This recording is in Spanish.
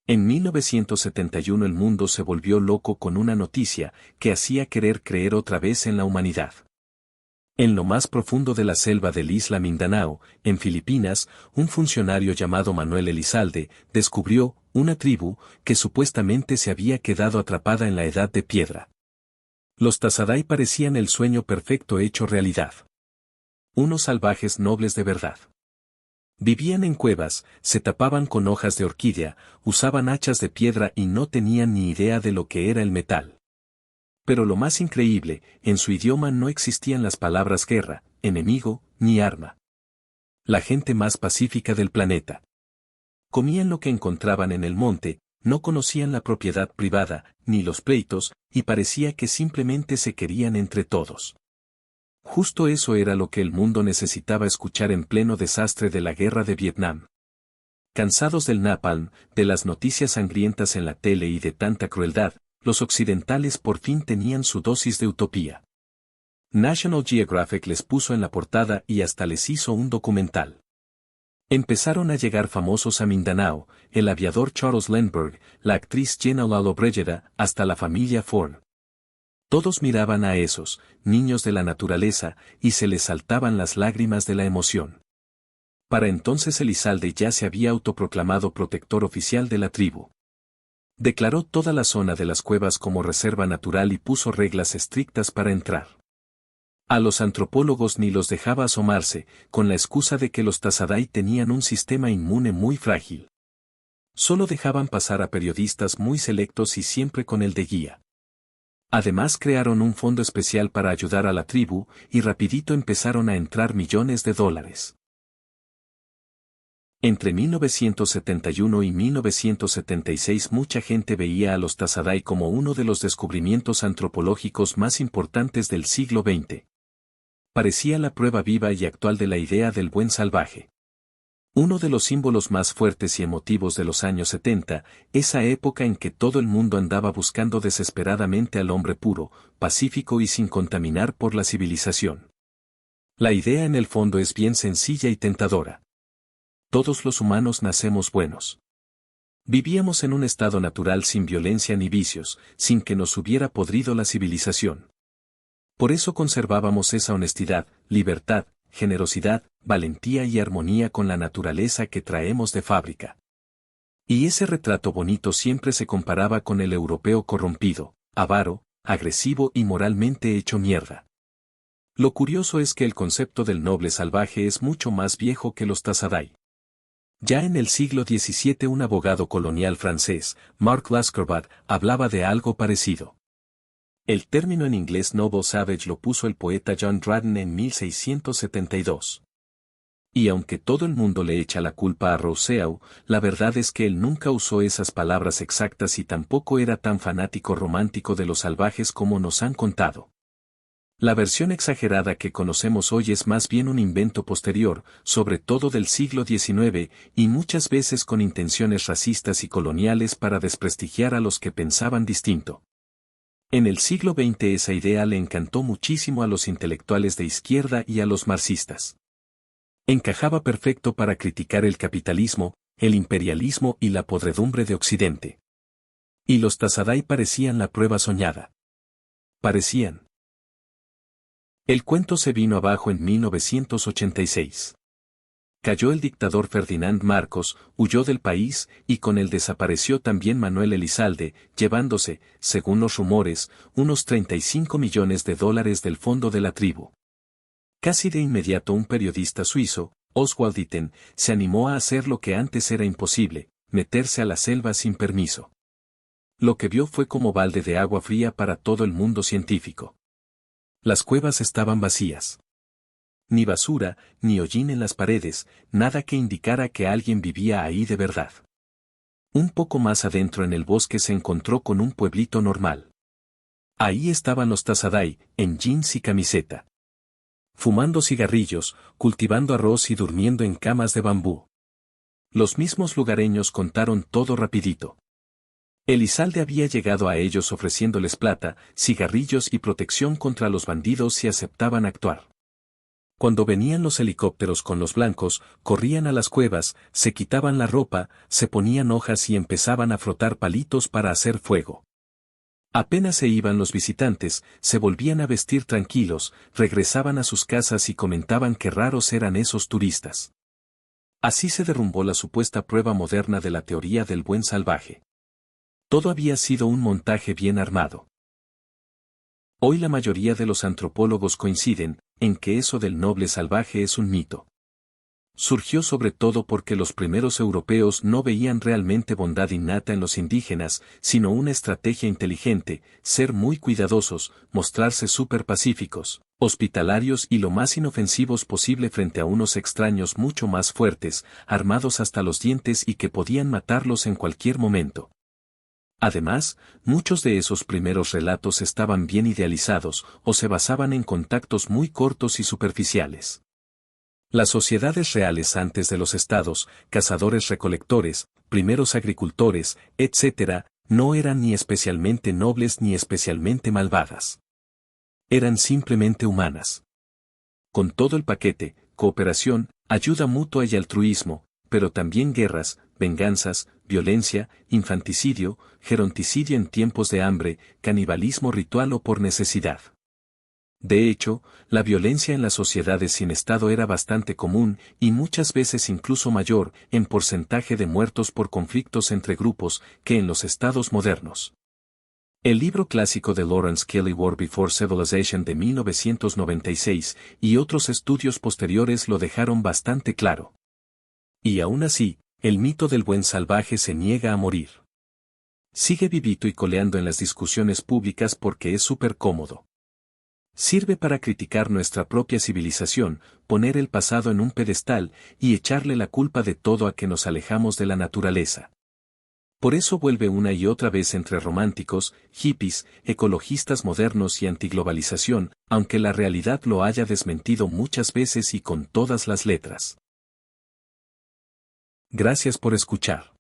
En 1971 el mundo se volvió loco con una noticia que hacía querer creer otra vez en la humanidad. En lo más profundo de la selva del isla Mindanao, en Filipinas, un funcionario llamado Manuel Elizalde descubrió una tribu que supuestamente se había quedado atrapada en la edad de piedra. Los Tasaday parecían el sueño perfecto hecho realidad. Unos salvajes nobles de verdad. Vivían en cuevas, se tapaban con hojas de orquídea, usaban hachas de piedra y no tenían ni idea de lo que era el metal. Pero lo más increíble, en su idioma no existían las palabras guerra, enemigo, ni arma. La gente más pacífica del planeta. Comían lo que encontraban en el monte, no conocían la propiedad privada, ni los pleitos, y parecía que simplemente se querían entre todos. Justo eso era lo que el mundo necesitaba escuchar en pleno desastre de la guerra de Vietnam. Cansados del napalm, de las noticias sangrientas en la tele y de tanta crueldad, los occidentales por fin tenían su dosis de utopía. National Geographic les puso en la portada y hasta les hizo un documental. Empezaron a llegar famosos a Mindanao, el aviador Charles Lindbergh, la actriz Jenna Lalo Brigida, hasta la familia Ford. Todos miraban a esos niños de la naturaleza y se les saltaban las lágrimas de la emoción. Para entonces Elizalde ya se había autoproclamado protector oficial de la tribu. Declaró toda la zona de las cuevas como reserva natural y puso reglas estrictas para entrar. A los antropólogos ni los dejaba asomarse, con la excusa de que los Tasaday tenían un sistema inmune muy frágil. Solo dejaban pasar a periodistas muy selectos y siempre con el de guía. Además crearon un fondo especial para ayudar a la tribu, y rapidito empezaron a entrar millones de dólares. Entre 1971 y 1976 mucha gente veía a los Tasaday como uno de los descubrimientos antropológicos más importantes del siglo XX. Parecía la prueba viva y actual de la idea del buen salvaje. Uno de los símbolos más fuertes y emotivos de los años 70, esa época en que todo el mundo andaba buscando desesperadamente al hombre puro, pacífico y sin contaminar por la civilización. La idea en el fondo es bien sencilla y tentadora. Todos los humanos nacemos buenos. Vivíamos en un estado natural sin violencia ni vicios, sin que nos hubiera podrido la civilización. Por eso conservábamos esa honestidad, libertad, generosidad, valentía y armonía con la naturaleza que traemos de fábrica. Y ese retrato bonito siempre se comparaba con el europeo corrompido, avaro, agresivo y moralmente hecho mierda. Lo curioso es que el concepto del noble salvaje es mucho más viejo que los Tasaday. Ya en el siglo XVII un abogado colonial francés, Marc Lascarbot, hablaba de algo parecido. El término en inglés Noble Savage lo puso el poeta John Dryden en 1672. Y aunque todo el mundo le echa la culpa a Rousseau, la verdad es que él nunca usó esas palabras exactas y tampoco era tan fanático romántico de los salvajes como nos han contado. La versión exagerada que conocemos hoy es más bien un invento posterior, sobre todo del siglo XIX, y muchas veces con intenciones racistas y coloniales para desprestigiar a los que pensaban distinto. En el siglo XX esa idea le encantó muchísimo a los intelectuales de izquierda y a los marxistas. Encajaba perfecto para criticar el capitalismo, el imperialismo y la podredumbre de Occidente. Y los Tasaday parecían la prueba soñada. Parecían. El cuento se vino abajo en 1986. Cayó el dictador Ferdinand Marcos, huyó del país, y con él desapareció también Manuel Elizalde, llevándose, según los rumores, unos 35 millones de dólares del fondo de la tribu. Casi de inmediato un periodista suizo, Oswald Itten, se animó a hacer lo que antes era imposible, meterse a la selva sin permiso. Lo que vio fue como balde de agua fría para todo el mundo científico. Las cuevas estaban vacías. Ni basura, ni hollín en las paredes, nada que indicara que alguien vivía ahí de verdad. Un poco más adentro en el bosque se encontró con un pueblito normal. Ahí estaban los Tasaday, en jeans y camiseta. Fumando cigarrillos, cultivando arroz y durmiendo en camas de bambú. Los mismos lugareños contaron todo rapidito. Elizalde había llegado a ellos ofreciéndoles plata, cigarrillos y protección contra los bandidos si aceptaban actuar. Cuando venían los helicópteros con los blancos, corrían a las cuevas, se quitaban la ropa, se ponían hojas y empezaban a frotar palitos para hacer fuego. Apenas se iban los visitantes, se volvían a vestir tranquilos, regresaban a sus casas y comentaban qué raros eran esos turistas. Así se derrumbó la supuesta prueba moderna de la teoría del buen salvaje. Todo había sido un montaje bien armado. Hoy la mayoría de los antropólogos coinciden en que eso del noble salvaje es un mito. Surgió sobre todo porque los primeros europeos no veían realmente bondad innata en los indígenas, sino una estrategia inteligente, ser muy cuidadosos, mostrarse súper pacíficos, hospitalarios y lo más inofensivos posible frente a unos extraños mucho más fuertes, armados hasta los dientes y que podían matarlos en cualquier momento. Además, muchos de esos primeros relatos estaban bien idealizados o se basaban en contactos muy cortos y superficiales. Las sociedades reales antes de los estados, cazadores-recolectores, primeros agricultores, etc., no eran ni especialmente nobles ni especialmente malvadas. Eran simplemente humanas. Con todo el paquete, cooperación, ayuda mutua y altruismo, pero también guerras, venganzas, violencia, infanticidio, geronticidio en tiempos de hambre, canibalismo ritual o por necesidad. De hecho, la violencia en las sociedades sin Estado era bastante común, y muchas veces incluso mayor, en porcentaje de muertos por conflictos entre grupos, que en los estados modernos. El libro clásico de Lawrence Kelly War Before Civilization de 1996, y otros estudios posteriores lo dejaron bastante claro. Y aún así, el mito del buen salvaje se niega a morir. Sigue vivito y coleando en las discusiones públicas porque es súper cómodo. Sirve para criticar nuestra propia civilización, poner el pasado en un pedestal y echarle la culpa de todo a que nos alejamos de la naturaleza. Por eso vuelve una y otra vez entre románticos, hippies, ecologistas modernos y antiglobalización, aunque la realidad lo haya desmentido muchas veces y con todas las letras. Gracias por escuchar.